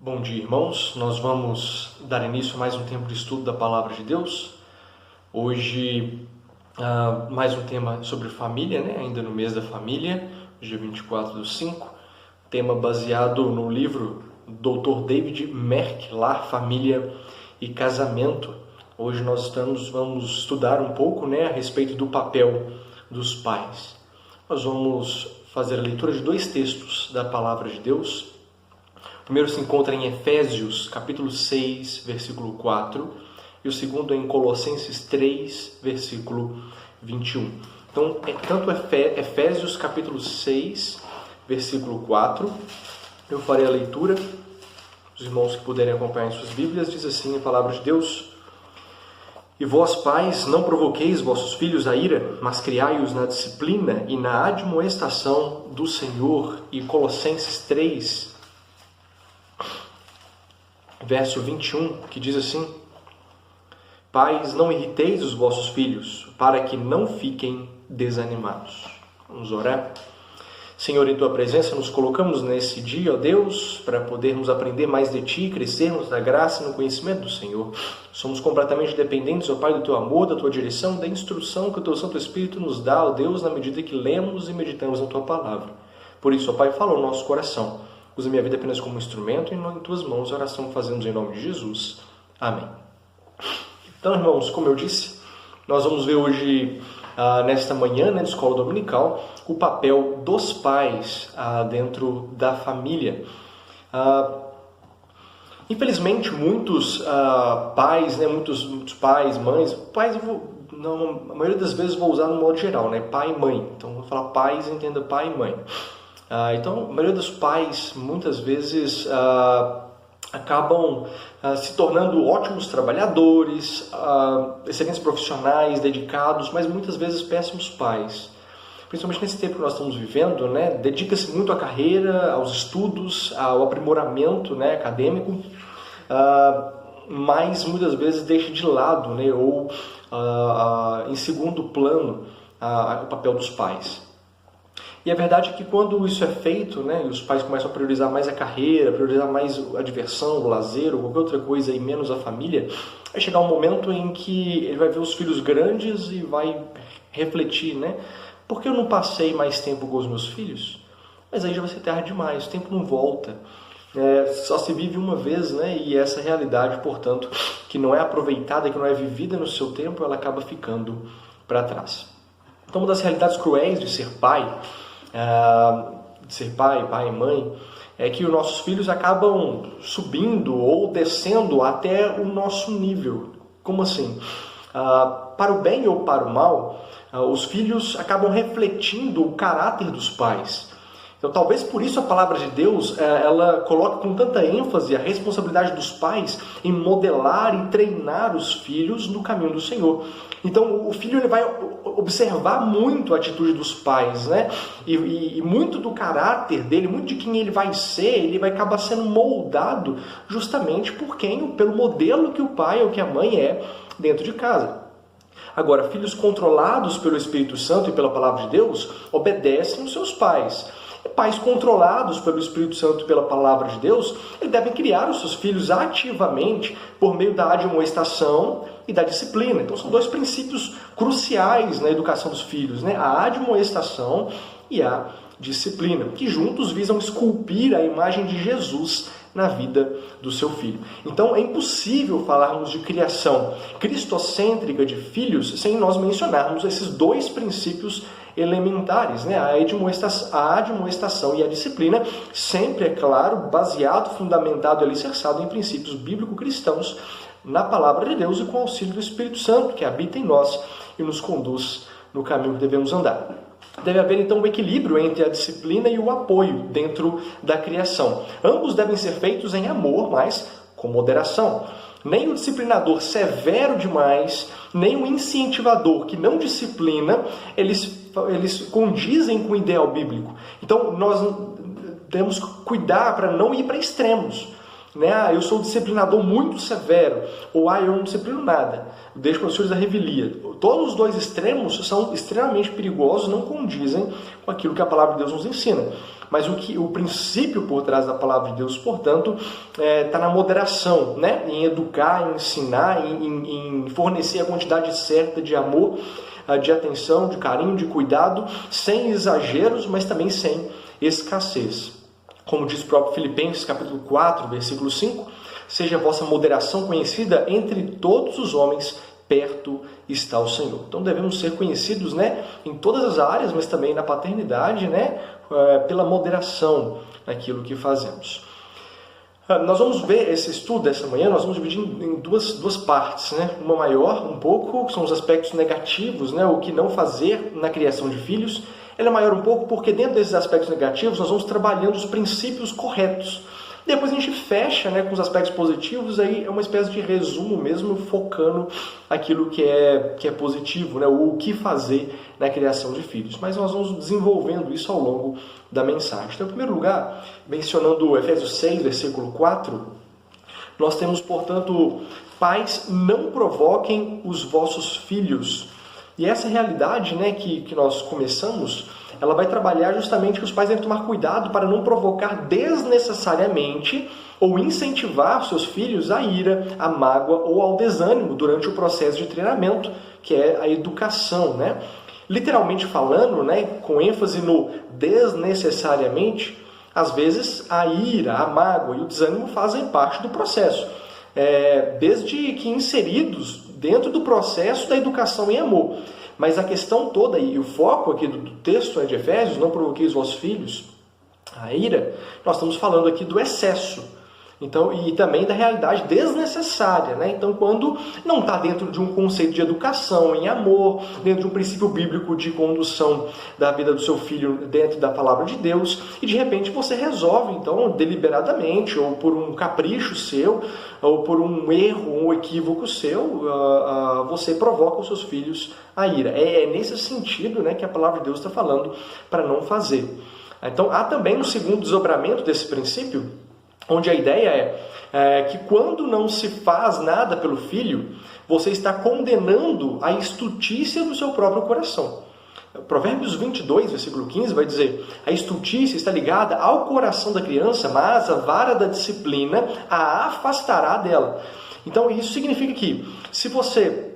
Bom dia, irmãos. Nós vamos dar início a mais um tempo de estudo da Palavra de Deus. Hoje, mais um tema sobre família, ainda no mês da família, dia 24/5. Tema baseado no livro do Dr. David Merck, Lar, Família e Casamento. Hoje nós vamos estudar um pouco a respeito do papel dos pais. Nós vamos fazer a leitura de dois textos da Palavra de Deus. O primeiro se encontra em Efésios, capítulo 6, versículo 4, e o segundo é em Colossenses 3, versículo 21. Então, tanto Efésios, capítulo 6, versículo 4, eu farei a leitura. Os irmãos que puderem acompanhar em suas Bíblias, diz assim a Palavra de Deus: E vós, pais, não provoqueis vossos filhos a ira, mas criai-os na disciplina e na admoestação do Senhor. E Colossenses 3, verso 21, que diz assim: Pais, não irriteis os vossos filhos, para que não fiquem desanimados. Vamos orar. Senhor, em Tua presença nos colocamos nesse dia, ó Deus, para podermos aprender mais de Ti, crescermos na graça e no conhecimento do Senhor. Somos completamente dependentes, ó Pai, do Teu amor, da Tua direção, da instrução que o Teu Santo Espírito nos dá, ó Deus, na medida que lemos e meditamos na Tua Palavra. Por isso, ó Pai, fala o nosso coração. Usa minha vida apenas como instrumento e em Tuas mãos a oração fazemos em nome de Jesus. Amém. Então, irmãos, como eu disse, nós vamos ver hoje, nesta manhã, de escola dominical, o papel dos pais dentro da família. Infelizmente, muitos pais, muitos pais, mães, a maioria das vezes vou usar no modo geral, pai e mãe. Então, vou falar pais, entenda pai e mãe. Então, a maioria dos pais, muitas vezes, acabam se tornando ótimos trabalhadores, excelentes profissionais, dedicados, mas muitas vezes péssimos pais. Principalmente nesse tempo que nós estamos vivendo, dedica-se muito à carreira, aos estudos, ao aprimoramento acadêmico, mas muitas vezes deixa de lado, ou em segundo plano, o papel dos pais. E a verdade é que quando isso é feito, e os pais começam a priorizar mais a carreira, priorizar mais a diversão, o lazer ou qualquer outra coisa e menos a família, vai chegar um momento em que ele vai ver os filhos grandes e vai refletir, por que eu não passei mais tempo com os meus filhos? Mas aí já vai ser tarde demais, o tempo não volta. Só se vive uma vez, e essa realidade, portanto, que não é aproveitada, que não é vivida no seu tempo, ela acaba ficando para trás. Então, uma das realidades cruéis de ser pai, pai e mãe, é que os nossos filhos acabam subindo ou descendo até o nosso nível. Como assim? Para o bem ou para o mal, os filhos acabam refletindo o caráter dos pais. Então, talvez por isso a palavra de Deus ela coloca com tanta ênfase a responsabilidade dos pais em modelar e treinar os filhos no caminho do Senhor. Então, o filho ele vai observar muito a atitude dos pais, e muito do caráter dele, muito de quem ele vai ser, ele vai acabar sendo moldado justamente pelo modelo que o pai ou que a mãe é dentro de casa. Agora, filhos controlados pelo Espírito Santo e pela palavra de Deus obedecem aos seus pais. Pais controlados pelo Espírito Santo e pela palavra de Deus, eles devem criar os seus filhos ativamente por meio da admoestação e da disciplina. Então são dois princípios cruciais na educação dos filhos, a admoestação e a disciplina, que juntos visam esculpir a imagem de Jesus na vida do seu filho. Então é impossível falarmos de criação cristocêntrica de filhos sem nós mencionarmos esses dois princípios elementares, a admoestação e a disciplina, sempre, é claro, baseado, fundamentado e alicerçado em princípios bíblico-cristãos, na palavra de Deus e com o auxílio do Espírito Santo, que habita em nós e nos conduz no caminho que devemos andar. Deve haver, então, um equilíbrio entre a disciplina e o apoio dentro da criação. Ambos devem ser feitos em amor, mas com moderação. Nem o disciplinador severo demais, nem o incentivador que não disciplina, eles condizem com o ideal bíblico. Então, nós temos que cuidar para não ir para extremos. né? Eu sou um disciplinador muito severo, ou eu não disciplino nada, deixo para os filhos a revelia. Todos os dois extremos são extremamente perigosos, não condizem com aquilo que a palavra de Deus nos ensina. Mas o princípio por trás da palavra de Deus, portanto, está na moderação, né? Em educar, em ensinar, em fornecer a quantidade certa de amor, de atenção, de carinho, de cuidado, sem exageros, mas também sem escassez. Como diz o próprio Filipenses, capítulo 4, versículo 5, seja a vossa moderação conhecida entre todos os homens, perto está o Senhor. Então devemos ser conhecidos, né, em todas as áreas, mas também na paternidade, né, pela moderação naquilo que fazemos. Nós vamos ver esse estudo dessa manhã, nós vamos dividir em duas partes, né? Uma maior, um pouco, são os aspectos negativos, né? O que não fazer na criação de filhos. Ela é maior um pouco porque dentro desses aspectos negativos nós vamos trabalhando os princípios corretos. Depois a gente fecha, né, com os aspectos positivos, aí é uma espécie de resumo mesmo, focando aquilo que é positivo, né, o que fazer na criação de filhos. Mas nós vamos desenvolvendo isso ao longo da mensagem. Então, em primeiro lugar, mencionando Efésios 6, versículo 4, nós temos, portanto, pais, não provoquem os vossos filhos. E essa realidade, né, que nós começamos, ela vai trabalhar justamente que os pais devem tomar cuidado para não provocar desnecessariamente ou incentivar os seus filhos à ira, à mágoa ou ao desânimo durante o processo de treinamento, que é a educação, né? Literalmente falando, né, com ênfase no desnecessariamente, às vezes a ira, a mágoa e o desânimo fazem parte do processo, desde que inseridos dentro do processo da educação em amor. Mas a questão toda, e o foco aqui do texto de Efésios, não provoquei os vossos filhos a ira, nós estamos falando aqui do excesso. Então, e também da realidade desnecessária, né? Então, quando não está dentro de um conceito de educação em amor, dentro de um princípio bíblico de condução da vida do seu filho dentro da palavra de Deus, e de repente você resolve, então, deliberadamente, ou por um capricho seu, ou por um erro, um equívoco seu, você provoca os seus filhos a ira. É nesse sentido, né, que a palavra de Deus está falando para não fazer. Então, há também um segundo desdobramento desse princípio, onde a ideia é que quando não se faz nada pelo filho, você está condenando a estultícia do seu próprio coração. Provérbios 22, versículo 15, vai dizer: a estultícia está ligada ao coração da criança, mas a vara da disciplina a afastará dela. Então isso significa que se você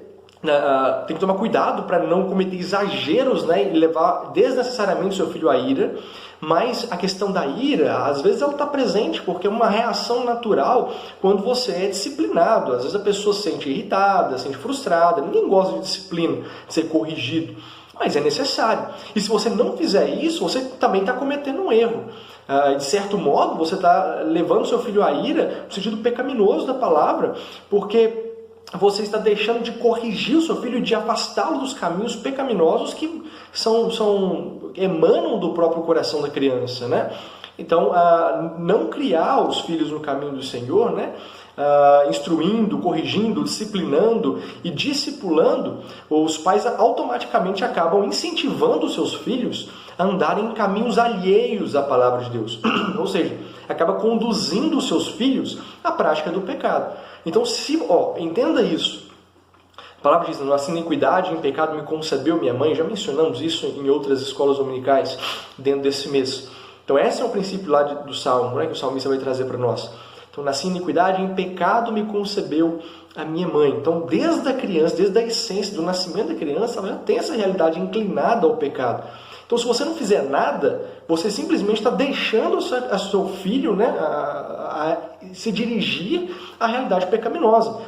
tem que tomar cuidado para não cometer exageros, né, e levar desnecessariamente o seu filho à ira. Mas a questão da ira, às vezes ela está presente porque é uma reação natural quando você é disciplinado. Às vezes a pessoa se sente irritada, se sente frustrada, ninguém gosta de disciplina, de ser corrigido, mas é necessário. E se você não fizer isso, você também está cometendo um erro. De certo modo, você está levando seu filho à ira no sentido pecaminoso da palavra, porque você está deixando de corrigir o seu filho e de afastá-lo dos caminhos pecaminosos que emanam do próprio coração da criança, né? Então, não criar os filhos no caminho do Senhor, né? Instruindo, corrigindo, disciplinando e discipulando, os pais automaticamente acabam incentivando os seus filhos a andarem em caminhos alheios à palavra de Deus. Ou seja, acaba conduzindo os seus filhos à prática do pecado. Então, entenda isso. A palavra diz: nossa iniquidade, em pecado me concebeu minha mãe. Já mencionamos isso em outras escolas dominicais dentro desse mês. Então, esse é o princípio lá do Salmo, né, que o salmista vai trazer para nós. Então, nasci em iniquidade, em pecado me concebeu a minha mãe. Então, desde a criança, desde a essência do nascimento da criança, ela já tem essa realidade inclinada ao pecado. Então, se você não fizer nada, você simplesmente está deixando o seu filho, né, a se dirigir à realidade pecaminosa.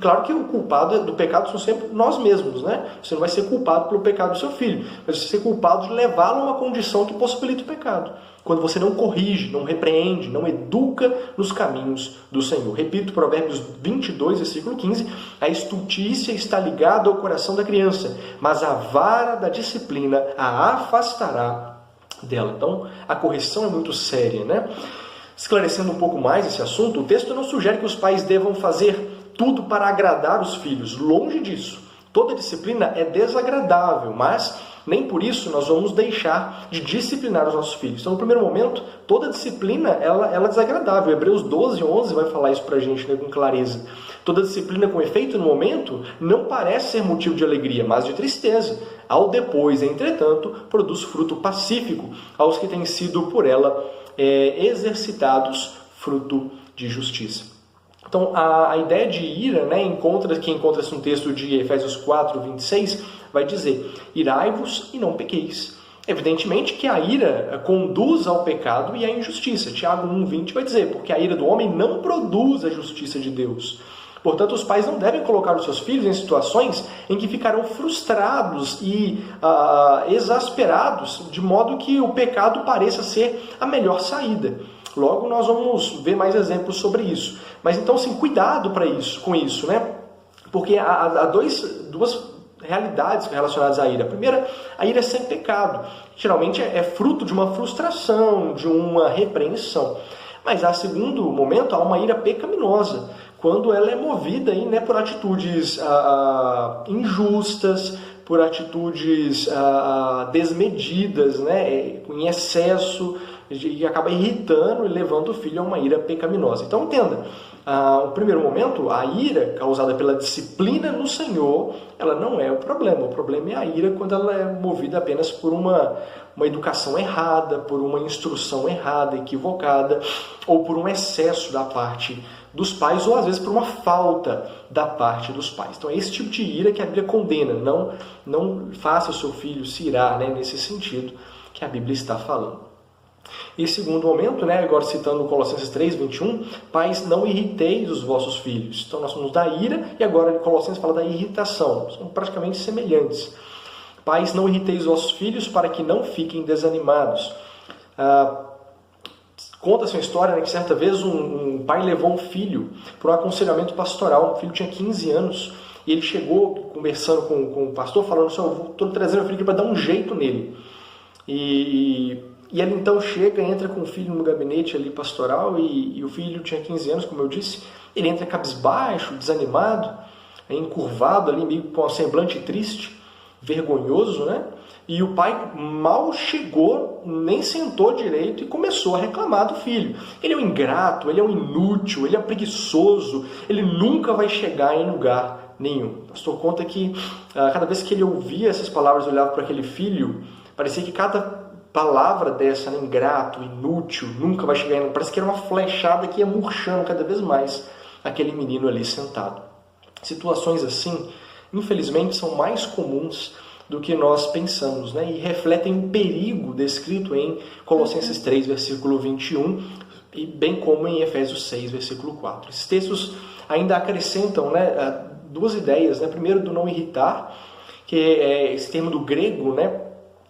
Claro que o culpado do pecado são sempre nós mesmos, né? Você não vai ser culpado pelo pecado do seu filho, mas você vai ser culpado de levá-lo a uma condição que possibilita o pecado. Quando você não corrige, não repreende, não educa nos caminhos do Senhor. Repito, Provérbios 22, versículo 15, a estultícia está ligada ao coração da criança, mas a vara da disciplina a afastará dela. Então, a correção é muito séria, né? Esclarecendo um pouco mais esse assunto, o texto não sugere que os pais devam fazer tudo para agradar os filhos. Longe disso. Toda disciplina é desagradável, mas nem por isso nós vamos deixar de disciplinar os nossos filhos. Então, no primeiro momento, toda disciplina ela é desagradável. Hebreus 12:11 vai falar isso pra gente, né, com clareza. Toda disciplina com efeito no momento não parece ser motivo de alegria, mas de tristeza. Ao depois, entretanto, produz fruto pacífico aos que têm sido por ela exercitados, fruto de justiça. Então, a ideia de ira, né, que encontra-se no texto de Efésios 4:26, vai dizer: irai-vos e não pequeis. Evidentemente que a ira conduz ao pecado e à injustiça. Tiago 1:20 vai dizer: porque a ira do homem não produz a justiça de Deus. Portanto, os pais não devem colocar os seus filhos em situações em que ficarão frustrados e exasperados, de modo que o pecado pareça ser a melhor saída. Logo, nós vamos ver mais exemplos sobre isso. Mas então, sim, cuidado com isso, né? Porque há duas realidades relacionadas à ira. A primeira, a ira é sem pecado. Geralmente é fruto de uma frustração, de uma repreensão. Mas, a segundo momento, há uma ira pecaminosa, quando ela é movida aí, né, por atitudes injustas, por atitudes desmedidas, né, em excesso, e acaba irritando e levando o filho a uma ira pecaminosa. Então, entenda, no primeiro momento, a ira causada pela disciplina no Senhor, ela não é o problema. O problema é a ira quando ela é movida apenas por uma educação errada, por uma instrução errada, equivocada, ou por um excesso da parte dos pais, ou às vezes por uma falta da parte dos pais. Então é esse tipo de ira que a Bíblia condena. Não faça o seu filho se irar, né, nesse sentido que a Bíblia está falando. E segundo momento, né, agora citando Colossenses 3:21, pais, não irriteis os vossos filhos. Então nós somos da ira e agora Colossenses fala da irritação. São praticamente semelhantes. Pais, não irriteis os vossos filhos para que não fiquem desanimados. Conta-se uma história, né, que certa vez um pai levou um filho para um aconselhamento pastoral. O filho tinha 15 anos e ele chegou conversando com o pastor, falando assim: eu estou trazendo o filho aqui para dar um jeito nele. E ele então chega, entra com o filho no gabinete ali pastoral e o filho tinha 15 anos, como eu disse. Ele entra cabisbaixo, desanimado, encurvado ali, meio com um semblante triste, vergonhoso, né? E o pai mal chegou, nem sentou direito e começou a reclamar do filho. Ele é um ingrato, ele é um inútil, ele é preguiçoso, ele nunca vai chegar em lugar nenhum. O pastor conta que cada vez que ele ouvia essas palavras, olhava para aquele filho, parecia que cada palavra dessa, né, ingrato, inútil, nunca vai chegar em... Parece que era uma flechada que ia murchando cada vez mais aquele menino ali sentado. Situações assim, infelizmente, são mais comuns do que nós pensamos, né? E refletem o perigo descrito em Colossenses 3, versículo 21, e bem como em Efésios 6, versículo 4. Esses textos ainda acrescentam, né, duas ideias, né? Primeiro, do não irritar, que é esse termo do grego, né?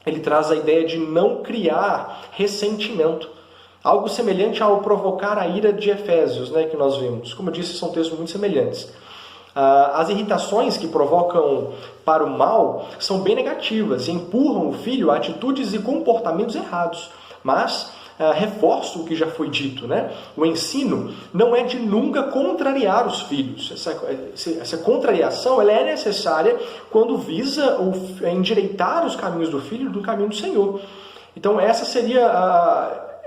Ele traz a ideia de não criar ressentimento. Algo semelhante ao provocar a ira de Efésios, né, que nós vimos. Como eu disse, são textos muito semelhantes. As irritações que provocam para o mal são bem negativas e empurram o filho a atitudes e comportamentos errados. Mas reforço o que já foi dito, né? O ensino não é de nunca contrariar os filhos. Essa contrariação ela é necessária quando visa endireitar os caminhos do filho do caminho do Senhor. Então essa seria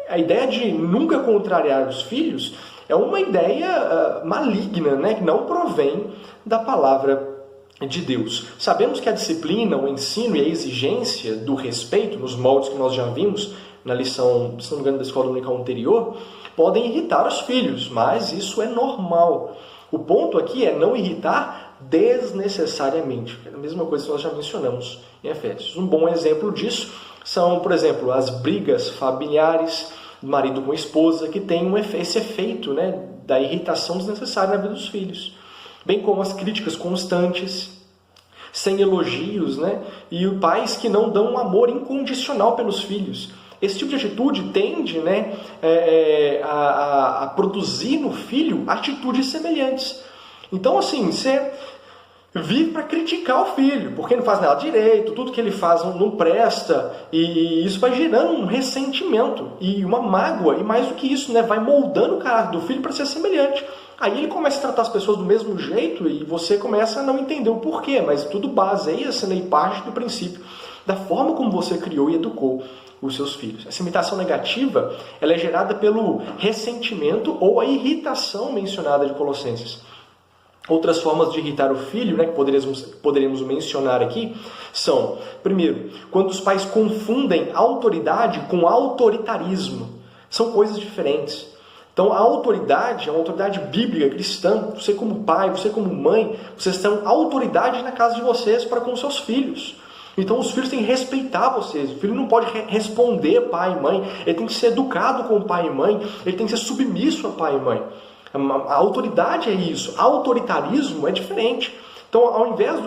a ideia de nunca contrariar os filhos. É uma ideia maligna, né, que não provém da palavra de Deus. Sabemos que a disciplina, o ensino e a exigência do respeito, nos moldes que nós já vimos na lição, se não me engano, da escola dominical anterior, podem irritar os filhos, mas isso é normal. O ponto aqui é não irritar desnecessariamente. É a mesma coisa que nós já mencionamos em Efésios. Um bom exemplo disso são, por exemplo, as brigas familiares, marido com esposa, que tem esse efeito, né, da irritação desnecessária na vida dos filhos. Bem como as críticas constantes, sem elogios, né, e pais que não dão um amor incondicional pelos filhos. Esse tipo de atitude tende, né, a produzir no filho atitudes semelhantes. Então, assim, você vive para criticar o filho, porque não faz nada direito, tudo que ele faz não presta, e isso vai gerando um ressentimento e uma mágoa, e mais do que isso, né, vai moldando o caráter do filho para ser semelhante. Aí ele começa a tratar as pessoas do mesmo jeito e você começa a não entender o porquê, mas tudo baseia-se, né, e parte do princípio da forma como você criou e educou os seus filhos. Essa imitação negativa, ela é gerada pelo ressentimento ou a irritação mencionada de Colossenses. Outras formas de irritar o filho, né, que poderíamos mencionar aqui, são, primeiro, quando os pais confundem autoridade com autoritarismo. São coisas diferentes. Então, a autoridade é uma autoridade bíblica, cristã. Você como pai, você como mãe, vocês têm autoridade na casa de vocês para com seus filhos. Então, os filhos têm que respeitar vocês. O filho não pode responder pai e mãe. Ele tem que ser educado com pai e mãe. Ele tem que ser submisso a pai e mãe. A autoridade é isso. Autoritarismo é diferente. Então, ao invés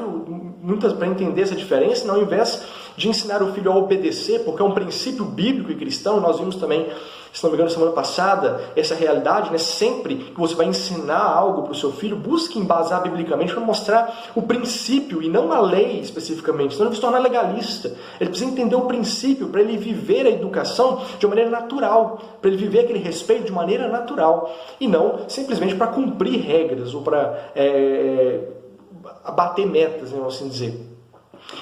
para entender essa diferença, ao invés de ensinar o filho a obedecer, porque é um princípio bíblico e cristão, nós vimos também, se não me engano, semana passada, essa realidade, né? Sempre que você vai ensinar algo para o seu filho, busque embasar biblicamente para mostrar o princípio e não a lei especificamente, senão ele vai se tornar legalista. Ele precisa entender o princípio para ele viver a educação de uma maneira natural, para ele viver aquele respeito de maneira natural, e não simplesmente para cumprir regras ou para abater metas, vamos assim dizer.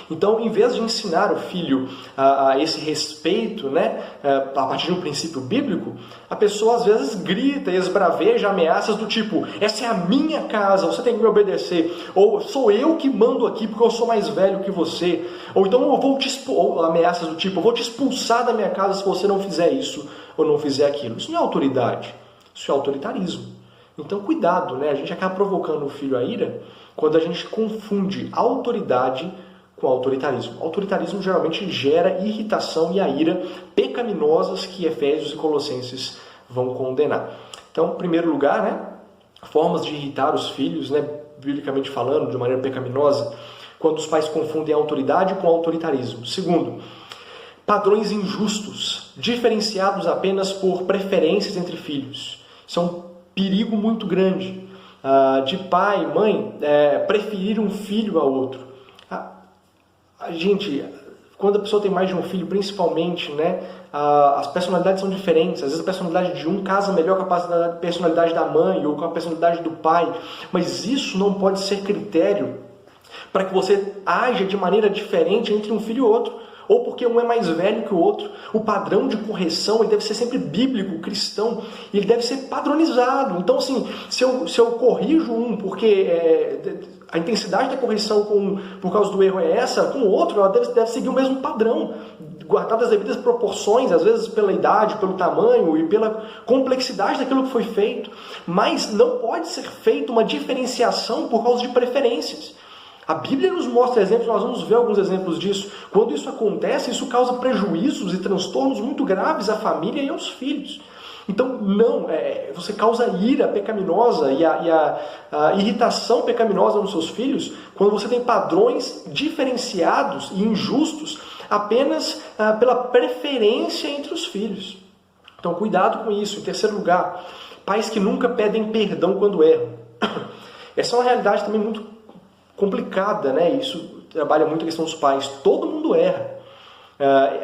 Então, em vez de ensinar o filho a esse respeito, né, a partir de um princípio bíblico, a pessoa às vezes grita e esbraveja ameaças do tipo: essa é a minha casa, você tem que me obedecer, ou sou eu que mando aqui porque eu sou mais velho que você, ou então eu vou ou ameaças do tipo: eu vou te expulsar da minha casa se você não fizer isso ou não fizer aquilo. Isso não é autoridade, isso é autoritarismo. Então, cuidado, né? A gente acaba provocando o filho à ira quando a gente confunde autoridade com autoritarismo. O autoritarismo geralmente gera irritação e a ira pecaminosas que Efésios e Colossenses vão condenar. Então, em primeiro lugar, né, formas de irritar os filhos, né, biblicamente falando, de maneira pecaminosa, quando os pais confundem autoridade com autoritarismo. Segundo, padrões injustos, diferenciados apenas por preferências entre filhos. Isso é um perigo muito grande, de pai e mãe preferir um filho ao outro. Gente, quando a pessoa tem mais de um filho, principalmente, né, as personalidades são diferentes. Às vezes a personalidade de um casa melhor com a personalidade da mãe ou com a personalidade do pai. Mas isso não pode ser critério para que você haja de maneira diferente entre um filho e outro. Ou porque um é mais velho que o outro. O padrão de correção ele deve ser sempre bíblico, cristão. E ele deve ser padronizado. Então, assim, se eu corrijo um porque a intensidade da correção por causa do erro é essa, com o outro ela deve seguir o mesmo padrão, guardadas as devidas proporções, às vezes pela idade, pelo tamanho e pela complexidade daquilo que foi feito. Mas não pode ser feita uma diferenciação por causa de preferências. A Bíblia nos mostra exemplos, nós vamos ver alguns exemplos disso. Quando isso acontece, isso causa prejuízos e transtornos muito graves à família e aos filhos. Então, você causa ira pecaminosa e a irritação pecaminosa nos seus filhos quando você tem padrões diferenciados e injustos apenas pela preferência entre os filhos. Então, cuidado com isso. Em terceiro lugar, pais que nunca pedem perdão quando erram. Essa é uma realidade também muito complicada, né? Isso trabalha muito a questão dos pais. Todo mundo erra.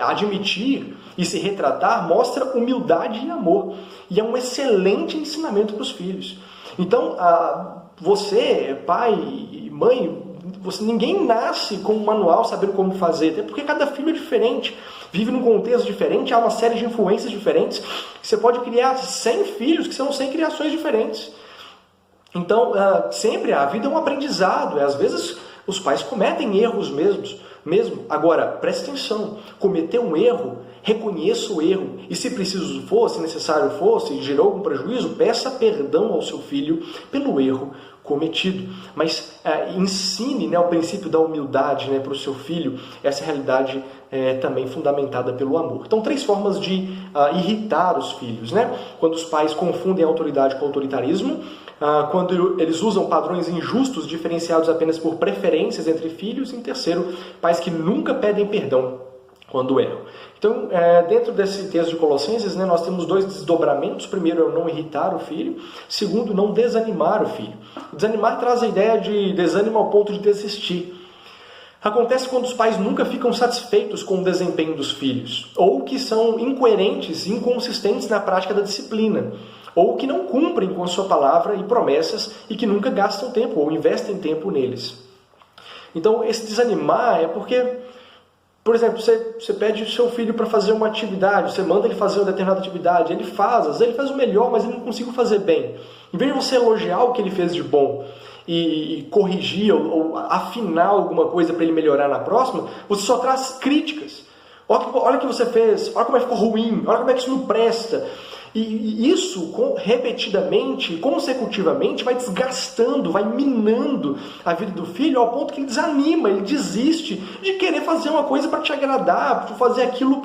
Admitir e se retratar mostra humildade e amor. E é um excelente ensinamento para os filhos. Então, você, pai e mãe, ninguém nasce com um manual sabendo como fazer, até porque cada filho é diferente, vive num contexto diferente, há uma série de influências diferentes. Você pode criar 100 filhos que são 100 criações diferentes. Então, sempre a vida é um aprendizado. Às vezes, os pais cometem erros mesmo. Agora, preste atenção. Cometer um erro, reconheça o erro. E se preciso for, se necessário for, se gerou algum prejuízo, peça perdão ao seu filho pelo erro cometido. Mas ensine, né, o princípio da humildade, né, para o seu filho. Essa realidade é também fundamentada pelo amor. Então, 3 formas de irritar os filhos, né? Quando os pais confundem a autoridade com o autoritarismo, quando eles usam padrões injustos diferenciados apenas por preferências entre filhos, e em terceiro, pais que nunca pedem perdão quando erram. Então, dentro desse texto de Colossenses, né, nós temos 2 desdobramentos. Primeiro é o não irritar o filho. Segundo, não desanimar o filho. Desanimar traz a ideia de desânimo ao ponto de desistir. Acontece quando os pais nunca ficam satisfeitos com o desempenho dos filhos, ou que são incoerentes e inconsistentes na prática da disciplina, ou que não cumprem com a sua palavra e promessas e que nunca gastam tempo ou investem tempo neles. Então, esse desanimar é porque Por exemplo, você pede o seu filho para fazer uma atividade, você manda ele fazer uma determinada atividade, ele faz, às vezes ele faz o melhor, mas ele não conseguiu fazer bem. Em vez de você elogiar o que ele fez de bom e corrigir ou afinar alguma coisa para ele melhorar na próxima, você só traz críticas. Olha o que você fez, olha como é que ficou ruim, olha como é que isso não presta. E isso, repetidamente, consecutivamente, vai desgastando, vai minando a vida do filho ao ponto que ele desanima, ele desiste de querer fazer uma coisa para te agradar, de fazer aquilo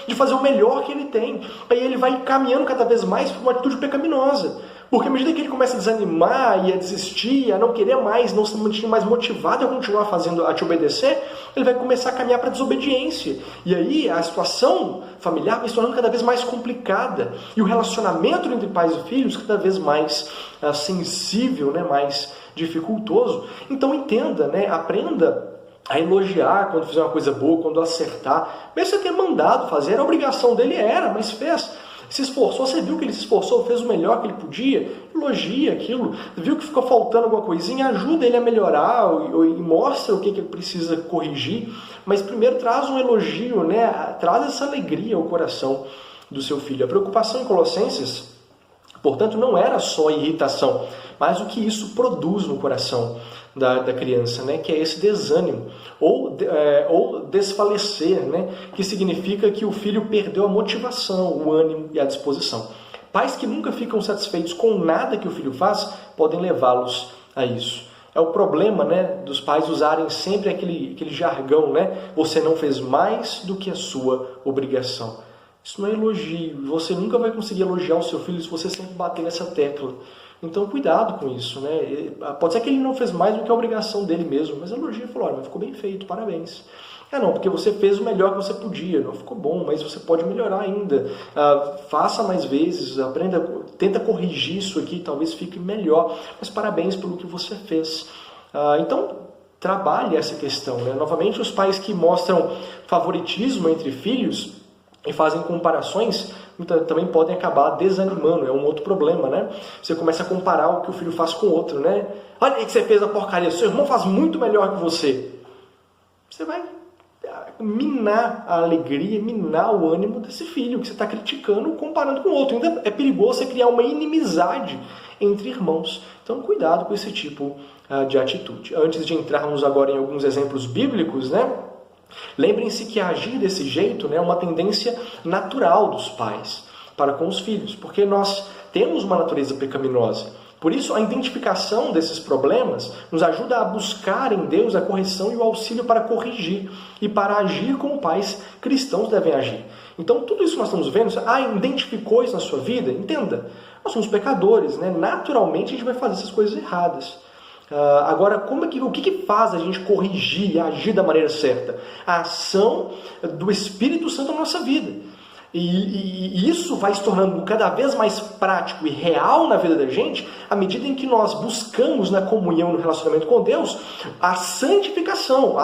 de fazer o melhor que ele tem. Aí ele vai caminhando cada vez mais para uma atitude pecaminosa. Porque à medida que ele começa a desanimar e a desistir, a não querer mais, não se sentir mais motivado a continuar fazendo, a te obedecer, ele vai começar a caminhar para a desobediência. E aí a situação familiar vai se tornando cada vez mais complicada. E o relacionamento entre pais e filhos cada vez mais sensível, né, mais dificultoso. Então entenda, né, aprenda a elogiar quando fizer uma coisa boa, quando acertar. Mesmo você ter mandado fazer, a obrigação dele era, mas fez. Se esforçou, você viu que ele se esforçou, fez o melhor que ele podia, elogia aquilo. Viu que ficou faltando alguma coisinha, ajuda ele a melhorar e mostra o que ele precisa corrigir. Mas primeiro traz um elogio, né? Traz essa alegria ao coração do seu filho. A preocupação em Colossenses, portanto, não era só irritação, mas o que isso produz no coração da criança, né? Que é esse desânimo, ou desfalecer, né? Que significa que o filho perdeu a motivação, o ânimo e a disposição. Pais que nunca ficam satisfeitos com nada que o filho faz, podem levá-los a isso. É o problema, né, dos pais usarem sempre aquele jargão, né? Você não fez mais do que a sua obrigação. Isso não é elogio. Você nunca vai conseguir elogiar o seu filho se você sempre bater nessa tecla. Então, cuidado com isso, né? Pode ser que ele não fez mais do que a obrigação dele mesmo, mas elogia e falou, olha, mas ficou bem feito, parabéns. Não, porque você fez o melhor que você podia, não ficou bom, mas você pode melhorar ainda. Faça mais vezes, aprenda, tenta corrigir isso aqui, talvez fique melhor, mas parabéns pelo que você fez. Então, trabalhe essa questão, né? Novamente, os pais que mostram favoritismo entre filhos e fazem comparações, também podem acabar desanimando, é um outro problema, né? Você começa a comparar o que o filho faz com o outro, né? Olha aí que você fez a porcaria, seu irmão faz muito melhor que você. Você vai minar a alegria, minar o ânimo desse filho que você está criticando, comparando com o outro. Ainda é perigoso você criar uma inimizade entre irmãos. Então, cuidado com esse tipo de atitude. Antes de entrarmos agora em alguns exemplos bíblicos, né? Lembrem-se que agir desse jeito, né, é uma tendência natural dos pais para com os filhos, porque nós temos uma natureza pecaminosa. Por isso, a identificação desses problemas nos ajuda a buscar em Deus a correção e o auxílio para corrigir e para agir como pais cristãos devem agir. Então, tudo isso que nós estamos vendo, identificou isso na sua vida? Entenda, nós somos pecadores, né? Naturalmente a gente vai fazer essas coisas erradas. Agora, o que faz a gente corrigir e agir da maneira certa? A ação do Espírito Santo na nossa vida. E isso vai se tornando cada vez mais prático e real na vida da gente à medida em que nós buscamos na comunhão, no relacionamento com Deus, a santificação, o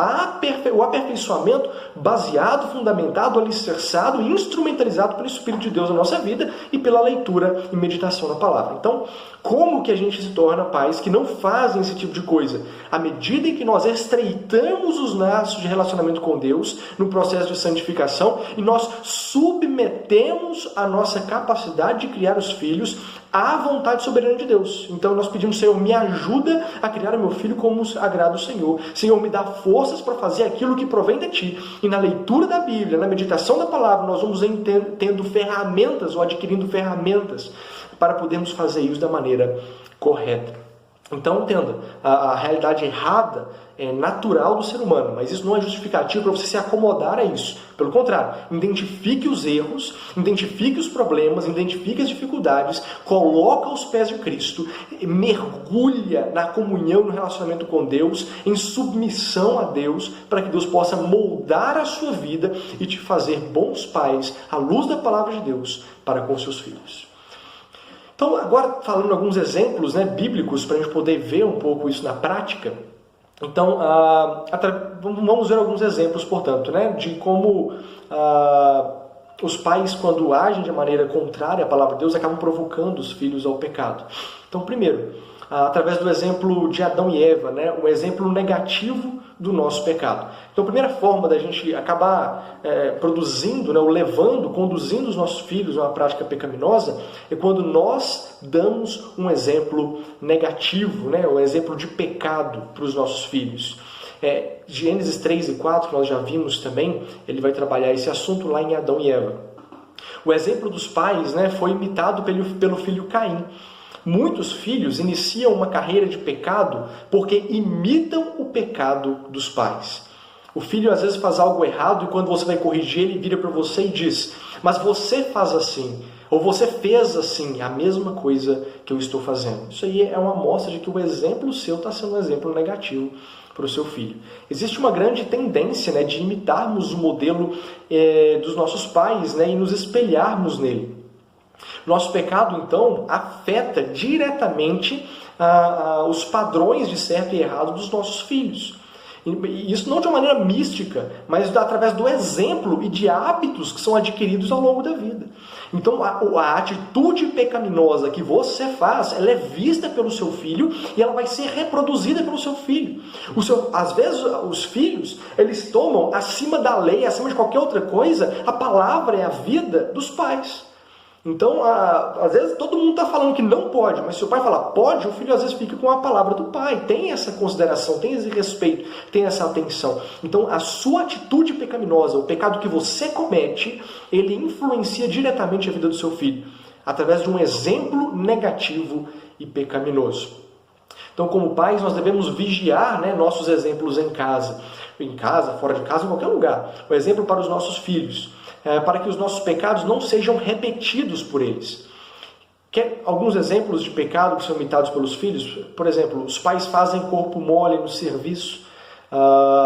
aperfeiçoamento baseado, fundamentado, alicerçado e instrumentalizado pelo Espírito de Deus na nossa vida e pela leitura e meditação na palavra. Então, como que a gente se torna pais que não fazem esse tipo de coisa? À medida em que nós estreitamos os laços de relacionamento com Deus no processo de santificação e nós submetemos a nossa capacidade de criar os filhos à vontade soberana de Deus. Então nós pedimos, Senhor, me ajuda a criar o meu filho como agrada o Senhor. Senhor, me dá forças para fazer aquilo que provém de Ti. E na leitura da Bíblia, na meditação da palavra, nós vamos tendo ferramentas ou adquirindo ferramentas para podermos fazer isso da maneira correta. Então, entenda, a realidade errada é natural do ser humano, mas isso não é justificativo para você se acomodar a isso. Pelo contrário, identifique os erros, identifique os problemas, identifique as dificuldades, coloca aos pés de Cristo, mergulha na comunhão, no relacionamento com Deus, em submissão a Deus, para que Deus possa moldar a sua vida e te fazer bons pais, à luz da palavra de Deus, para com seus filhos. Então, agora falando alguns exemplos, né, bíblicos, para a gente poder ver um pouco isso na prática. Então, vamos ver alguns exemplos, portanto, né, de como os pais, quando agem de maneira contrária à palavra de Deus, acabam provocando os filhos ao pecado. Então, primeiro, através do exemplo de Adão e Eva, né, um exemplo negativo do nosso pecado. Então, a primeira forma da gente acabar produzindo, né, ou levando, conduzindo os nossos filhos a uma prática pecaminosa, é quando nós damos um exemplo negativo, né, um exemplo de pecado para os nossos filhos. Gênesis 3 e 4, que nós já vimos também, ele vai trabalhar esse assunto lá em Adão e Eva. O exemplo dos pais, né, foi imitado pelo filho Caim. Muitos filhos iniciam uma carreira de pecado porque imitam o pecado dos pais. O filho às vezes faz algo errado e quando você vai corrigir, ele vira para você e diz: mas você faz assim, ou você fez assim, a mesma coisa que eu estou fazendo. Isso aí é uma amostra de que o exemplo seu está sendo um exemplo negativo para o seu filho. Existe uma grande tendência, né, de imitarmos o modelo dos nossos pais, né, e nos espelharmos nele. Nosso pecado, então, afeta diretamente os padrões de certo e errado dos nossos filhos. E isso não de uma maneira mística, mas através do exemplo e de hábitos que são adquiridos ao longo da vida. Então, a atitude pecaminosa que você faz, ela é vista pelo seu filho e ela vai ser reproduzida pelo seu filho. Às vezes, os filhos, eles tomam acima da lei, acima de qualquer outra coisa, a palavra e a vida dos pais. Então, às vezes todo mundo está falando que não pode, mas se o pai falar pode, o filho às vezes fica com a palavra do pai. Tem essa consideração, tem esse respeito, tem essa atenção. Então, a sua atitude pecaminosa, o pecado que você comete, ele influencia diretamente a vida do seu filho, através de um exemplo negativo e pecaminoso. Então, como pais, nós devemos vigiar, né, nossos exemplos em casa, fora de casa, em qualquer lugar. O exemplo para os nossos filhos. Para que os nossos pecados não sejam repetidos por eles. Quer alguns exemplos de pecado que são imitados pelos filhos? Por exemplo, os pais fazem corpo mole no serviço,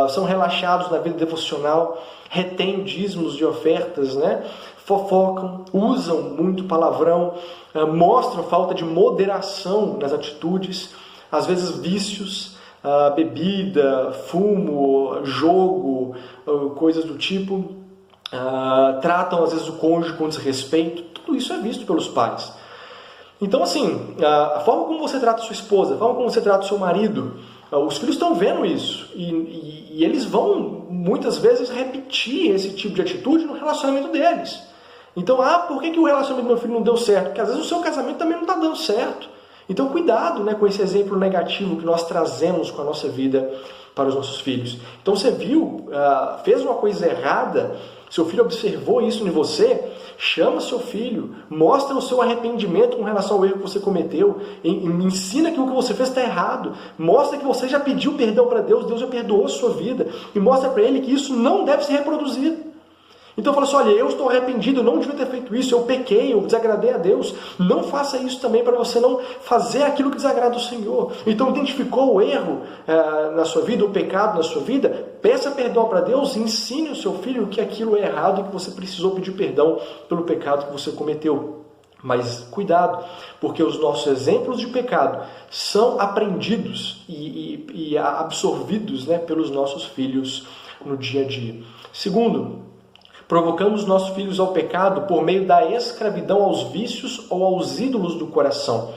são relaxados na vida devocional, retêm dízimos de ofertas, né? Fofocam, usam muito palavrão, mostram falta de moderação nas atitudes, às vezes vícios, bebida, fumo, jogo, coisas do tipo. Tratam às vezes o cônjuge com desrespeito. Tudo isso é visto pelos pais. Então, assim, a forma como você trata a sua esposa, a forma como você trata o seu marido, os filhos estão vendo isso e eles vão muitas vezes repetir esse tipo de atitude no relacionamento deles. Então, por que o relacionamento do meu filho não deu certo? Porque às vezes o seu casamento também não está dando certo. Então, cuidado, né, com esse exemplo negativo que nós trazemos com a nossa vida para os nossos filhos. Então, você viu, fez uma coisa errada, seu filho observou isso em você, chama seu filho, mostra o seu arrependimento com relação ao erro que você cometeu, ensina que o que você fez está errado, mostra que você já pediu perdão para Deus, Deus já perdoou a sua vida, e mostra para ele que isso não deve ser reproduzido. Então fala assim, olha, eu estou arrependido, eu não devia ter feito isso, eu pequei, eu desagradei a Deus. Não faça isso também para você não fazer aquilo que desagrada o Senhor. Então identificou o erro na sua vida, o pecado na sua vida, peça perdão para Deus e ensine o seu filho que aquilo é errado e que você precisou pedir perdão pelo pecado que você cometeu. Mas cuidado, porque os nossos exemplos de pecado são aprendidos e absorvidos, né, pelos nossos filhos no dia a dia. Segundo, provocamos nossos filhos ao pecado por meio da escravidão aos vícios ou aos ídolos do coração.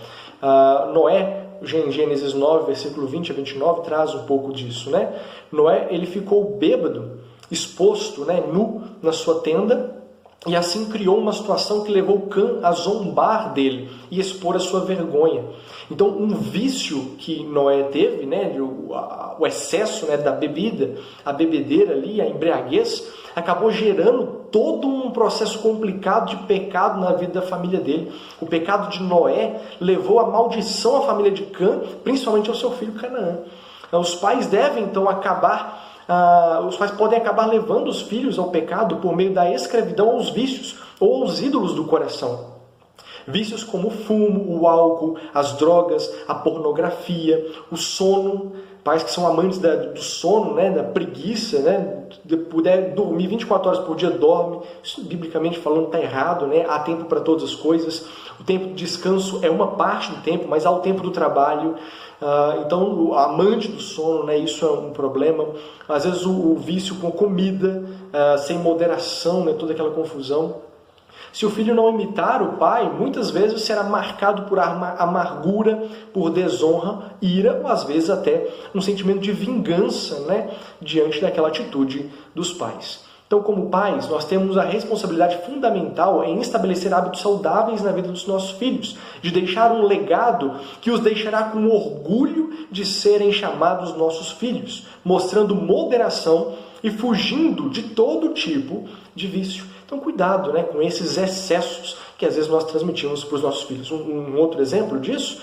Noé, em Gênesis 9, versículo 20 a 29, traz um pouco disso, né? Noé, ele ficou bêbado, exposto, né, nu na sua tenda, e assim criou uma situação que levou Cã a zombar dele e expor a sua vergonha. Então, um vício que Noé teve, né, o excesso, né, da bebida, a bebedeira ali, a embriaguez, acabou gerando todo um processo complicado de pecado na vida da família dele. O pecado de Noé levou a maldição à família de Cã, principalmente ao seu filho Canaã. Os pais devem, então, os pais podem acabar levando os filhos ao pecado por meio da escravidão aos vícios ou aos ídolos do coração. Vícios como o fumo, o álcool, as drogas, a pornografia, o sono, pais que são amantes do sono, né, da preguiça, né, de puder dormir 24 horas por dia, dorme. Isso, biblicamente falando, está errado, né? Há tempo para todas as coisas. O tempo de descanso é uma parte do tempo, mas há o tempo do trabalho. Então, o amante do sono, né, isso é um problema. Às vezes o vício com comida, sem moderação, né, toda aquela confusão. Se o filho não imitar o pai, muitas vezes será marcado por amargura, por desonra, ira, ou às vezes até um sentimento de vingança, né, diante daquela atitude dos pais. Então, como pais, nós temos a responsabilidade fundamental em estabelecer hábitos saudáveis na vida dos nossos filhos, de deixar um legado que os deixará com orgulho de serem chamados nossos filhos, mostrando moderação e fugindo de todo tipo de vício. Então, cuidado, né, com esses excessos que às vezes nós transmitimos para os nossos filhos. Um outro exemplo disso,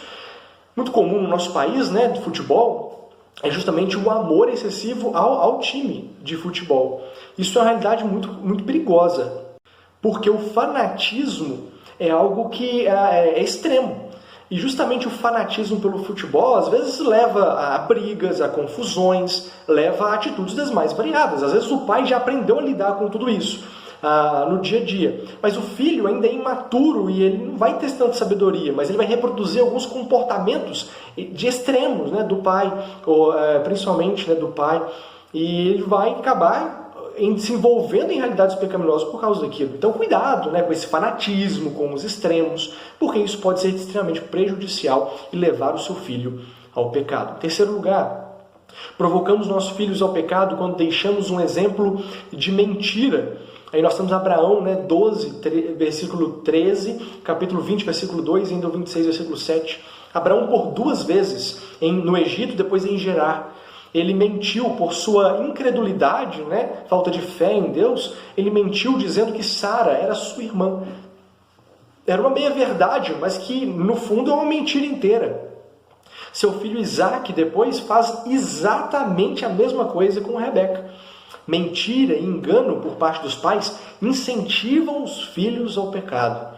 muito comum no nosso país, né, de futebol, é justamente o amor excessivo ao time de futebol. Isso é uma realidade muito perigosa, porque o fanatismo é algo que é extremo. E justamente o fanatismo pelo futebol, às vezes, leva a brigas, a confusões, leva a atitudes das mais variadas. Às vezes o pai já aprendeu a lidar com tudo isso no dia a dia. Mas o filho ainda é imaturo e ele não vai ter tanta sabedoria, mas ele vai reproduzir alguns comportamentos de extremos, né, do pai, ou principalmente, né, do pai, e ele vai acabar se envolvendo em realidades pecaminosas por causa daquilo. Então, cuidado, né, com esse fanatismo, com os extremos, porque isso pode ser extremamente prejudicial e levar o seu filho ao pecado. Em terceiro lugar, provocamos nossos filhos ao pecado quando deixamos um exemplo de mentira. Aí nós temos Abraão, né, 12, versículo 13, capítulo 20, versículo 2, e ainda o 26, versículo 7. Abraão, por 2 vezes no Egito, depois em Gerar, ele mentiu por sua incredulidade, né, falta de fé em Deus. Ele mentiu dizendo que Sara era sua irmã. Era uma meia-verdade, mas que no fundo é uma mentira inteira. Seu filho Isaac depois faz exatamente a mesma coisa com Rebeca. Mentira e engano por parte dos pais incentivam os filhos ao pecado.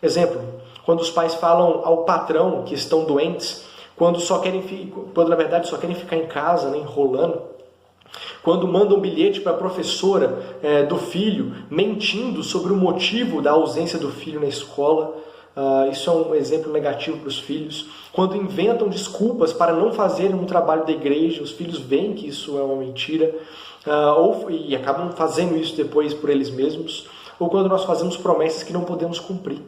Exemplo, quando os pais falam ao patrão que estão doentes, quando na verdade só querem ficar em casa, né, enrolando. Quando mandam um bilhete para a professora do filho, mentindo sobre o motivo da ausência do filho na escola. Isso é um exemplo negativo para os filhos. Quando inventam desculpas para não fazerem um trabalho da igreja, os filhos veem que isso é uma mentira e acabam fazendo isso depois por eles mesmos. Ou quando nós fazemos promessas que não podemos cumprir.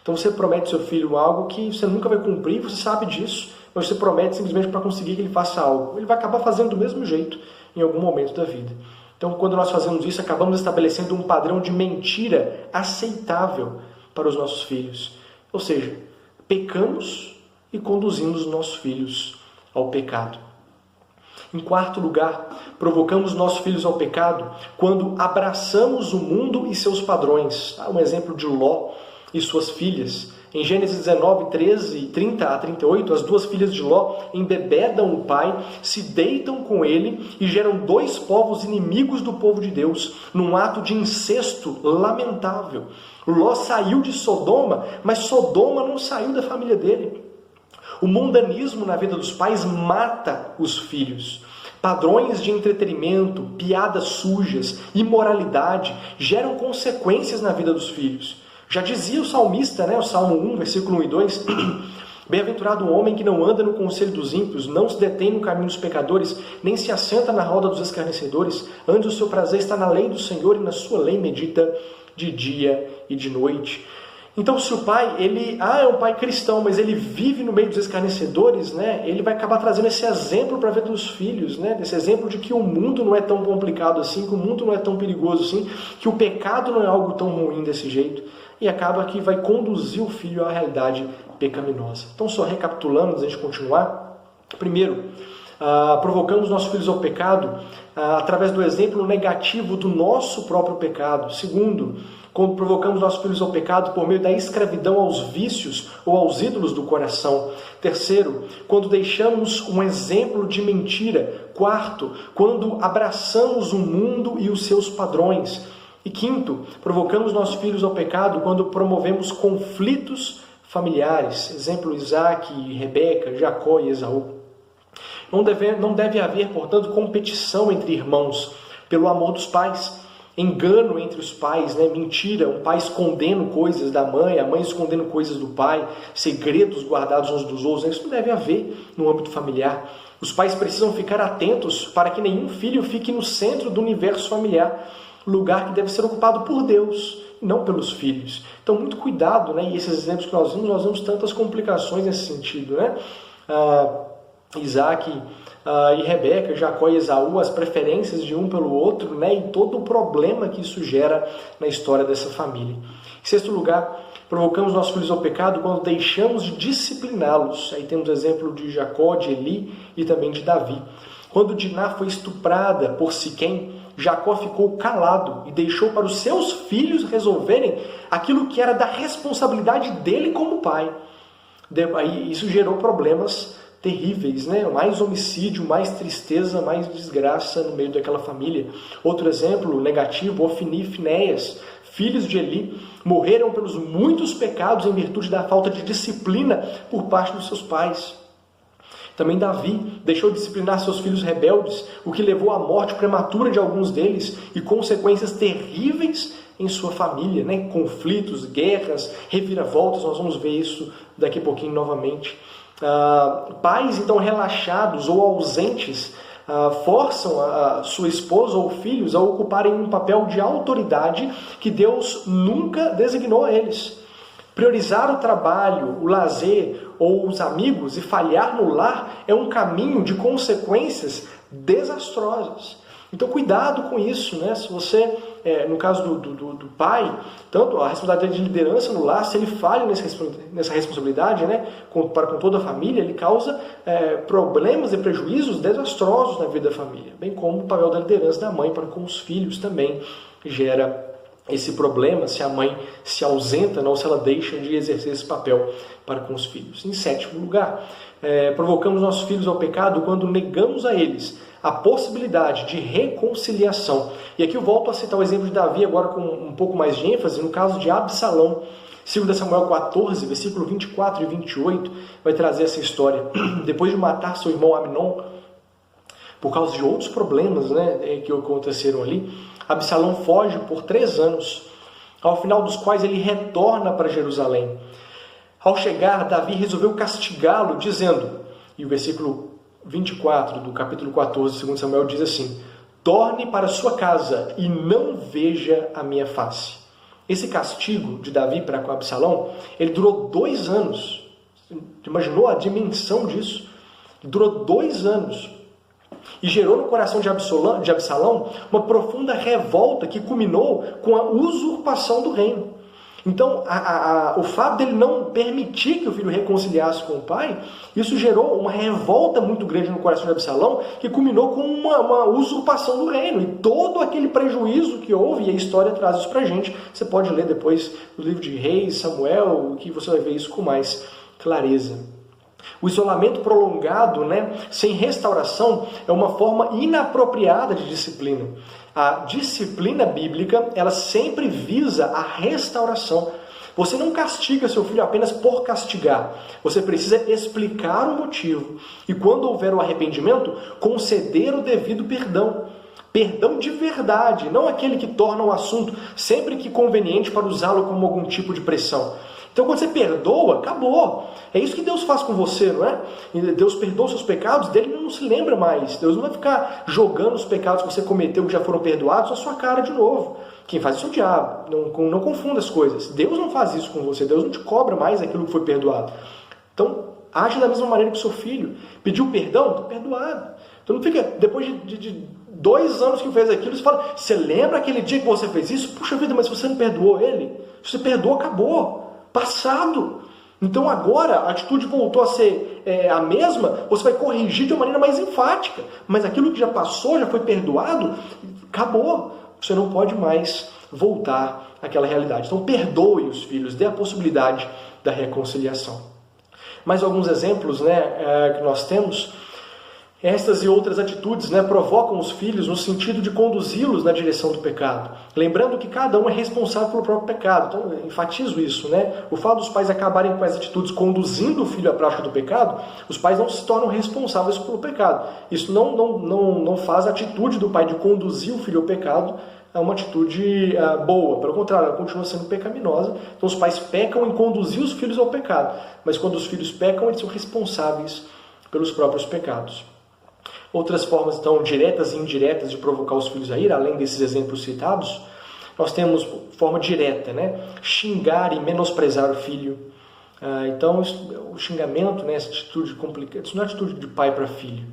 Então você promete ao seu filho algo que você nunca vai cumprir, você sabe disso, mas você promete simplesmente para conseguir que ele faça algo. Ele vai acabar fazendo do mesmo jeito em algum momento da vida. Então, quando nós fazemos isso, acabamos estabelecendo um padrão de mentira aceitável para os nossos filhos. Ou seja, pecamos e conduzimos os nossos filhos ao pecado. Em quarto lugar, provocamos nossos filhos ao pecado quando abraçamos o mundo e seus padrões. Um exemplo de Ló e suas filhas. Em Gênesis 19, 13, 30 a 38, as 2 filhas de Ló embebedam o pai, se deitam com ele e geram 2 povos inimigos do povo de Deus, num ato de incesto lamentável. Ló saiu de Sodoma, mas Sodoma não saiu da família dele. O mundanismo na vida dos pais mata os filhos. Padrões de entretenimento, piadas sujas, imoralidade geram consequências na vida dos filhos. Já dizia o salmista, né, o Salmo 1, versículo 1 e 2, Bem-aventurado o homem que não anda no conselho dos ímpios, não se detém no caminho dos pecadores, nem se assenta na roda dos escarnecedores, antes o seu prazer está na lei do Senhor e na sua lei medita de dia e de noite. Então, se o pai, ele é um pai cristão, mas ele vive no meio dos escarnecedores, né, ele vai acabar trazendo esse exemplo para a vida dos filhos, né, esse exemplo de que o mundo não é tão complicado assim, que o mundo não é tão perigoso assim, que o pecado não é algo tão ruim desse jeito, e acaba que vai conduzir o filho à realidade pecaminosa. Então, só recapitulando, antes de a gente continuar, primeiro, provocamos nossos filhos ao pecado através do exemplo negativo do nosso próprio pecado. Segundo, quando provocamos nossos filhos ao pecado por meio da escravidão aos vícios ou aos ídolos do coração. Terceiro, quando deixamos um exemplo de mentira. Quarto, quando abraçamos o mundo e os seus padrões. E quinto, provocamos nossos filhos ao pecado quando promovemos conflitos familiares. Exemplo, Isaac, Rebeca, Jacó e Esaú. Não deve haver, portanto, competição entre irmãos pelo amor dos pais. Engano entre os pais, né? Mentira, um pai escondendo coisas da mãe, a mãe escondendo coisas do pai, segredos guardados uns dos outros. Isso não deve haver no âmbito familiar. Os pais precisam ficar atentos para que nenhum filho fique no centro do universo familiar, lugar que deve ser ocupado por Deus, não pelos filhos. Então, muito cuidado, né? E esses exemplos que nós vimos tantas complicações nesse sentido, né? Isaac e Rebeca, Jacó e Esaú, as preferências de um pelo outro, né? E todo o problema que isso gera na história dessa família. Em sexto lugar, provocamos nossos filhos ao pecado quando deixamos de discipliná-los. Aí temos o exemplo de Jacó, de Eli e também de Davi. Quando Diná foi estuprada por Siquém, Jacó ficou calado e deixou para os seus filhos resolverem aquilo que era da responsabilidade dele como pai. Isso gerou problemas terríveis, né? Mais homicídio, mais tristeza, mais desgraça no meio daquela família. Outro exemplo negativo, Ofni e Finéias, filhos de Eli, morreram pelos muitos pecados em virtude da falta de disciplina por parte dos seus pais. Também Davi deixou de disciplinar seus filhos rebeldes, o que levou à morte prematura de alguns deles e consequências terríveis em sua família, né? Conflitos, guerras, reviravoltas, nós vamos ver isso daqui a pouquinho novamente. Pais então relaxados ou ausentes forçam a sua esposa ou filhos a ocuparem um papel de autoridade que Deus nunca designou a eles. Priorizar o trabalho, o lazer ou os amigos e falhar no lar é um caminho de consequências desastrosas. Então cuidado com isso, né? Se você, no caso do pai, tanto a responsabilidade de liderança no lar, se ele falha nessa responsabilidade, né, para com toda a família, ele causa problemas e prejuízos desastrosos na vida da família, bem como o papel da liderança da mãe para com os filhos também gera esse problema se a mãe se ausenta, ou se ela deixa de exercer esse papel para com os filhos. Em sétimo lugar, provocamos nossos filhos ao pecado quando negamos a eles a possibilidade de reconciliação. E aqui eu volto a citar o exemplo de Davi, agora com um pouco mais de ênfase, no caso de Absalão. 2 Samuel 14, versículo 24 e 28, vai trazer essa história. Depois de matar seu irmão Amnon, por causa de outros problemas, né, que aconteceram ali, Absalão foge por 3 anos, ao final dos quais ele retorna para Jerusalém. Ao chegar, Davi resolveu castigá-lo, dizendo, e o versículo 24 do capítulo 14 de 2 Samuel diz assim: torne para sua casa e não veja a minha face. Esse castigo de Davi para com Absalão, ele durou 2 anos. Imaginou a dimensão disso? Durou 2 anos. E gerou no coração de Absalão uma profunda revolta que culminou com a usurpação do reino. Então, o fato dele não permitir que o filho reconciliasse com o pai, isso gerou uma revolta muito grande no coração de Absalão, que culminou com uma usurpação do reino. E todo aquele prejuízo que houve, e a história traz isso pra gente, você pode ler depois no livro de Reis, Samuel, que você vai ver isso com mais clareza. O isolamento prolongado, sem restauração, é uma forma inapropriada de disciplina. A disciplina bíblica, ela sempre visa a restauração. Você não castiga seu filho apenas por castigar. Você precisa explicar o motivo. E quando houver o arrependimento, conceder o devido perdão. Perdão de verdade, não aquele que torna o assunto sempre que conveniente para usá-lo como algum tipo de pressão. Então, quando você perdoa, acabou. É isso que Deus faz com você, não é? Deus perdoa os seus pecados, dele não se lembra mais. Deus não vai ficar jogando os pecados que você cometeu, que já foram perdoados, na sua cara de novo. Quem faz isso é o diabo. Não confunda as coisas. Deus não faz isso com você. Deus não te cobra mais aquilo que foi perdoado. Então, age da mesma maneira que o seu filho. Pediu perdão? Está perdoado. Então, não fica, depois de 2 anos que fez aquilo, você fala, você lembra aquele dia que você fez isso? Puxa vida, mas se você não perdoou ele, se você perdoou, acabou. Passado. Então agora a atitude voltou a ser a mesma, você vai corrigir de uma maneira mais enfática. Mas aquilo que já passou, já foi perdoado, acabou. Você não pode mais voltar àquela realidade. Então perdoe os filhos, dê a possibilidade da reconciliação. Mais alguns exemplos que nós temos. Estas e outras atitudes, né, provocam os filhos no sentido de conduzi-los na direção do pecado. Lembrando que cada um é responsável pelo próprio pecado. Então, eu enfatizo isso, né? O fato dos pais acabarem com as atitudes conduzindo o filho à prática do pecado, os pais não se tornam responsáveis pelo pecado. Isso não faz a atitude do pai de conduzir o filho ao pecado uma atitude boa. Pelo contrário, ela continua sendo pecaminosa. Então, os pais pecam em conduzir os filhos ao pecado. Mas quando os filhos pecam, eles são responsáveis pelos próprios pecados. Outras formas, então, diretas e indiretas de provocar os filhos a ira, além desses exemplos citados, nós temos forma direta, né? Xingar e menosprezar o filho. Então, o xingamento, né, essa atitude complicada, isso não é atitude de pai para filho.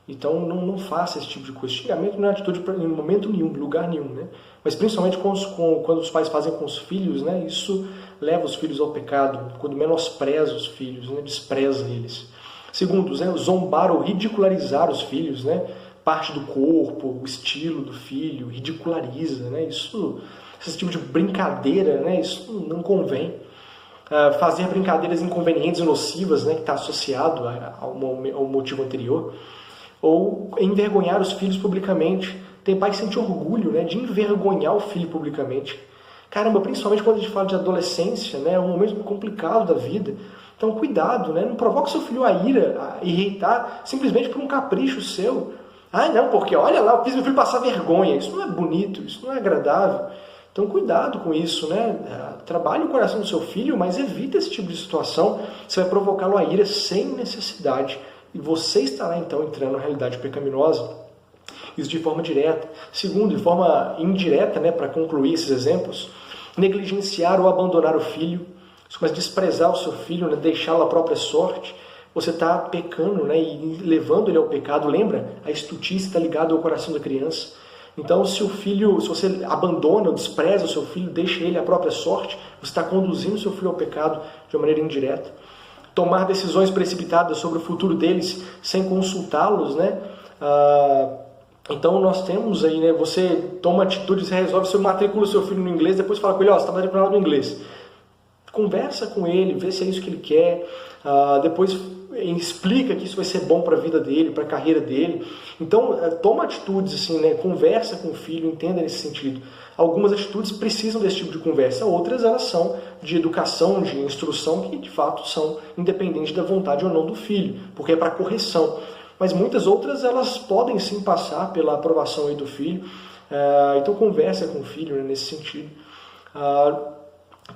Então, não faça esse tipo de coisa. Xingamento não é atitude em momento nenhum, em lugar nenhum, né? Mas principalmente quando os pais fazem com os filhos, né, isso leva os filhos ao pecado, quando menospreza os filhos, né, despreza eles. Segundo, né, zombar ou ridicularizar os filhos, né? Parte do corpo, o estilo do filho, ridiculariza, né? Esse tipo de brincadeira, né? Isso não convém. Fazer brincadeiras inconvenientes e nocivas, né? Que está associado ao motivo anterior. Ou envergonhar os filhos publicamente. Tem pai que sente orgulho, né, de envergonhar o filho publicamente. Caramba, principalmente quando a gente fala de adolescência, né? É um momento complicado da vida. Então, cuidado, né? Não provoque seu filho a ira, a irritar, simplesmente por um capricho seu. Não, porque olha lá, eu fiz meu filho passar vergonha. Isso não é bonito, isso não é agradável. Então, cuidado com isso, né? Trabalhe o coração do seu filho, mas evite esse tipo de situação. Você vai provocá-lo a ira sem necessidade. E você estará, então, entrando na realidade pecaminosa. Isso de forma direta. Segundo, de forma indireta, né, para concluir esses exemplos, negligenciar ou abandonar o filho. Mas desprezar o seu filho, né, deixá-lo à própria sorte, você está pecando, né, e levando ele ao pecado. Lembra? A estutice está ligada ao coração da criança. Então, se você abandona ou despreza o seu filho, deixa ele à própria sorte, você está conduzindo o seu filho ao pecado de uma maneira indireta. Tomar decisões precipitadas sobre o futuro deles sem consultá-los, né? Então nós temos aí, né? Você toma atitude, você resolve, você matricula o seu filho no inglês, depois fala com ele, você está matriculado no inglês. Conversa com ele, vê se é isso que ele quer, depois explica que isso vai ser bom para a vida dele, para a carreira dele. Então, toma atitudes assim, né? Conversa com o filho, entenda nesse sentido. Algumas atitudes precisam desse tipo de conversa, outras elas são de educação, de instrução, que de fato são independentes da vontade ou não do filho, porque é para correção. Mas muitas outras elas podem sim passar pela aprovação aí do filho. Então, conversa com o filho, né, nesse sentido.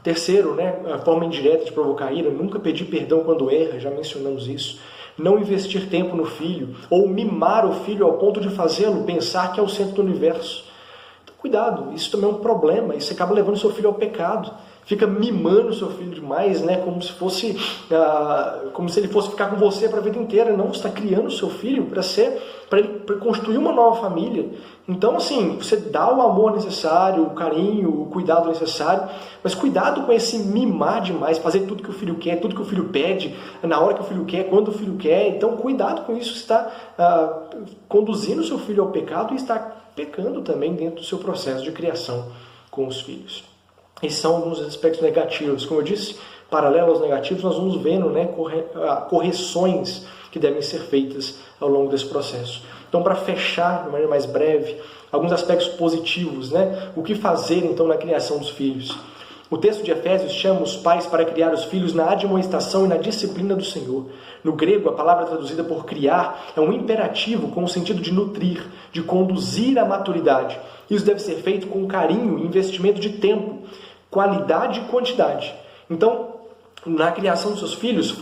Terceiro, né, a forma indireta de provocar ira, nunca pedir perdão quando erra, já mencionamos isso. Não investir tempo no filho, ou mimar o filho ao ponto de fazê-lo pensar que é o centro do universo. Então, cuidado, isso também é um problema, isso acaba levando seu filho ao pecado. Fica mimando o seu filho demais, né, como se ele fosse ficar com você para a vida inteira. Não, você está criando o seu filho para ele construir uma nova família. Então, assim, você dá o amor necessário, o carinho, o cuidado necessário, mas cuidado com esse mimar demais, fazer tudo que o filho quer, tudo que o filho pede, na hora que o filho quer, quando o filho quer. Então, cuidado com isso, você está conduzindo o seu filho ao pecado e está pecando também dentro do seu processo de criação com os filhos. Esses são alguns aspectos negativos. Como eu disse, paralelo aos negativos, nós vamos vendo, né, correções que devem ser feitas ao longo desse processo. Então, para fechar de maneira mais breve, alguns aspectos positivos, né? O que fazer, então, na criação dos filhos? O texto de Efésios chama os pais para criar os filhos na admoestação e na disciplina do Senhor. No grego, a palavra traduzida por criar é um imperativo com o sentido de nutrir, de conduzir à maturidade. Isso deve ser feito com carinho e investimento de tempo, qualidade e quantidade. Então, na criação dos seus filhos,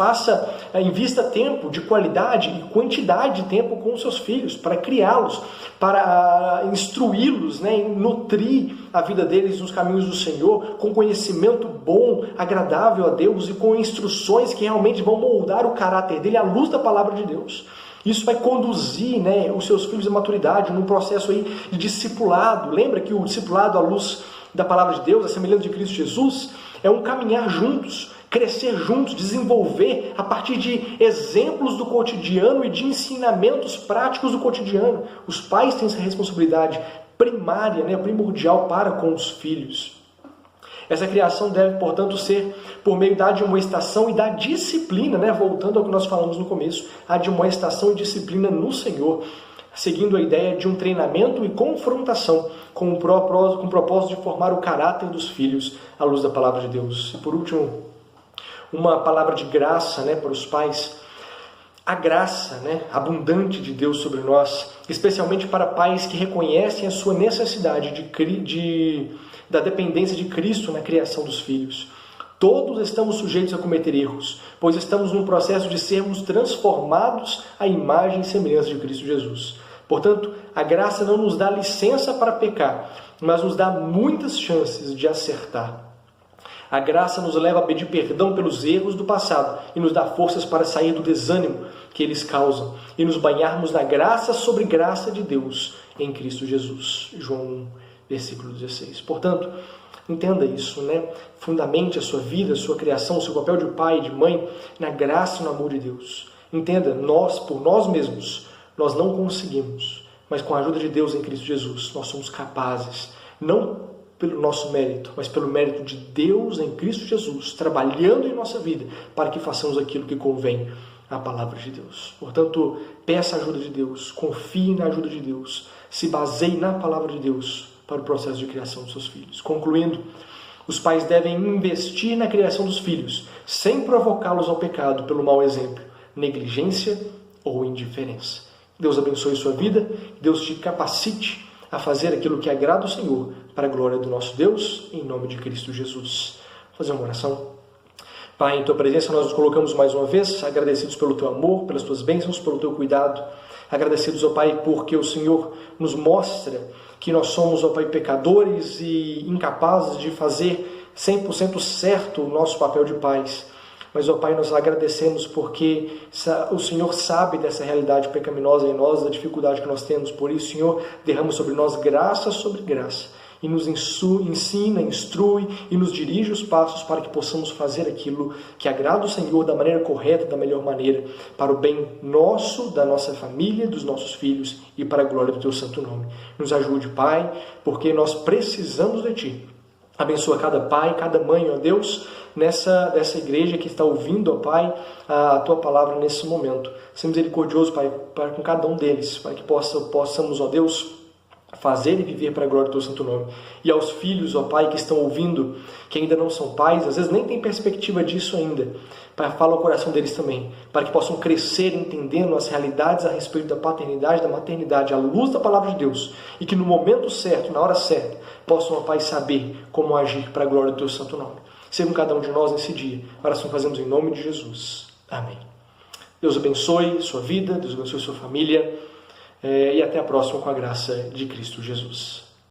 invista tempo de qualidade e quantidade de tempo com os seus filhos, para criá-los, para instruí-los, né, nutrir a vida deles nos caminhos do Senhor, com conhecimento bom, agradável a Deus e com instruções que realmente vão moldar o caráter dele à luz da palavra de Deus. Isso vai conduzir, né, os seus filhos à maturidade, num processo aí de discipulado. Lembra que o discipulado à luz da palavra de Deus, a semelhança de Cristo Jesus, é um caminhar juntos, crescer juntos, desenvolver a partir de exemplos do cotidiano e de ensinamentos práticos do cotidiano. Os pais têm essa responsabilidade primária, né, primordial para com os filhos. Essa criação deve, portanto, ser por meio da admoestação e da disciplina, voltando ao que nós falamos no começo, admoestação e disciplina no Senhor, seguindo a ideia de um treinamento e confrontação com o propósito de formar o caráter dos filhos à luz da palavra de Deus. E por último, uma palavra de graça para os pais. A graça abundante de Deus sobre nós, especialmente para pais que reconhecem a sua necessidade da dependência de Cristo na criação dos filhos. Todos estamos sujeitos a cometer erros, pois estamos num processo de sermos transformados à imagem e semelhança de Cristo Jesus. Portanto, a graça não nos dá licença para pecar, mas nos dá muitas chances de acertar. A graça nos leva a pedir perdão pelos erros do passado e nos dá forças para sair do desânimo que eles causam e nos banharmos na graça sobre graça de Deus em Cristo Jesus. João 1, versículo 16. Portanto, entenda isso, Fundamente a sua vida, a sua criação, o seu papel de pai e de mãe na graça e no amor de Deus. Entenda, nós, por nós mesmos, nós não conseguimos, mas com a ajuda de Deus em Cristo Jesus, nós somos capazes, não pelo nosso mérito, mas pelo mérito de Deus em Cristo Jesus, trabalhando em nossa vida, para que façamos aquilo que convém à palavra de Deus. Portanto, peça a ajuda de Deus, confie na ajuda de Deus, se baseie na palavra de Deus para o processo de criação dos seus filhos. Concluindo, os pais devem investir na criação dos filhos, sem provocá-los ao pecado pelo mau exemplo, negligência ou indiferença. Deus abençoe sua vida, Deus te capacite a fazer aquilo que agrada o Senhor, para a glória do nosso Deus, em nome de Cristo Jesus. Vou fazer uma oração. Pai, em Tua presença nós nos colocamos mais uma vez, agradecidos pelo Teu amor, pelas Tuas bênçãos, pelo Teu cuidado. Agradecidos, ó Pai, porque o Senhor nos mostra que nós somos, ó Pai, pecadores e incapazes de fazer 100% certo o nosso papel de pais. Mas, ó Pai, nós agradecemos porque o Senhor sabe dessa realidade pecaminosa em nós, da dificuldade que nós temos. Por isso, Senhor, derrama sobre nós graça sobre graça e nos ensina, instrui e nos dirige os passos para que possamos fazer aquilo que agrada o Senhor da maneira correta, da melhor maneira, para o bem nosso, da nossa família, dos nossos filhos e para a glória do Teu santo nome. Nos ajude, Pai, porque nós precisamos de Ti. Abençoa cada pai, cada mãe, ó Deus, dessa igreja que está ouvindo, ó Pai, a Tua palavra nesse momento. Seja misericordioso, Pai, com cada um deles, para que possamos, ó Deus, fazer e viver para a glória do Teu santo nome. E aos filhos, ó Pai, que estão ouvindo, que ainda não são pais, às vezes nem têm perspectiva disso ainda, Pai, fala ao coração deles também, para que possam crescer entendendo as realidades a respeito da paternidade, da maternidade, à luz da palavra de Deus, e que no momento certo, na hora certa, possam, ó Pai, saber como agir para a glória do Teu santo nome. Seja com cada um de nós nesse dia. Agora assim fazemos em nome de Jesus. Amém. Deus abençoe sua vida, Deus abençoe sua família, e até a próxima com a graça de Cristo Jesus.